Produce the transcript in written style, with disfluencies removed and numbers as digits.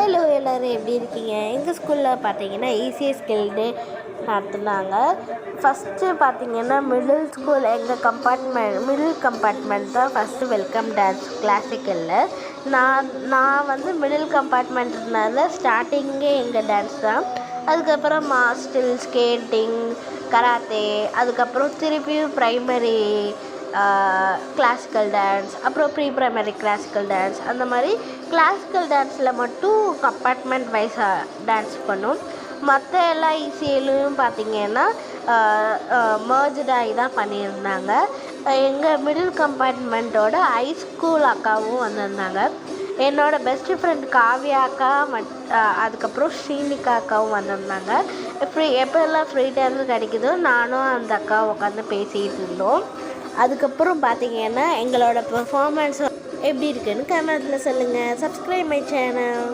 Hello எல்லோரும் எப்படி இருக்கீங்க? எங்கள் ஸ்கூலில் பார்த்தீங்கன்னா ஈஸியஸ்ட் ஸ்கில் டே நடத்துனாங்க. ஃபஸ்ட்டு பார்த்தீங்கன்னா மிடில் கம்பார்ட்மெண்ட் தான் ஃபஸ்ட்டு வெல்கம் டான்ஸ் கிளாசிக்கலில். நான் வந்து மிடில் கம்பார்ட்மெண்ட்னால ஸ்டார்டிங்கே எங்கள் டான்ஸ் தான். அதுக்கப்புறம் மாஸ்டில், ஸ்கேட்டிங், கராத்தே, அதுக்கப்புறம் திருப்பியும் ப்ரைமரி கிளாசிக்கல் டான்ஸ், அப்புறம் ப்ரீ ப்ரைமரி கிளாசிக்கல் டான்ஸ். அந்த மாதிரி கிளாசிக்கல் டான்ஸில் மட்டும் கம்பார்ட்மெண்ட் வைஸாக டான்ஸ் பண்ணும். மற்ற எல்லா இசையிலையும் பார்த்திங்கன்னா மர்ஜ்டாகி தான் பண்ணியிருந்தாங்க. எங்கள் மிடில் கம்பார்ட்மெண்ட்டோட ஹைஸ்கூல் அக்காவும் வந்திருந்தாங்க. என்னோடய பெஸ்ட்டு ஃப்ரெண்ட் காவ்யா அக்கா அதுக்கப்புறம் ஸ்ரீனிகா அக்காவும் வந்திருந்தாங்க. எப்போல்லாம் ஃப்ரீ டைம் கிடைக்குதோ நானும் அந்த அக்கா உட்காந்து பேசிகிட்டு இருந்தோம். அதுக்கப்புறம் பார்த்திங்கன்னா எங்களோட பெர்ஃபார்மன்ஸ் எப்படி இருக்குன்னு கமெண்ட்டில் சொல்லுங்கள். Subscribe my channel.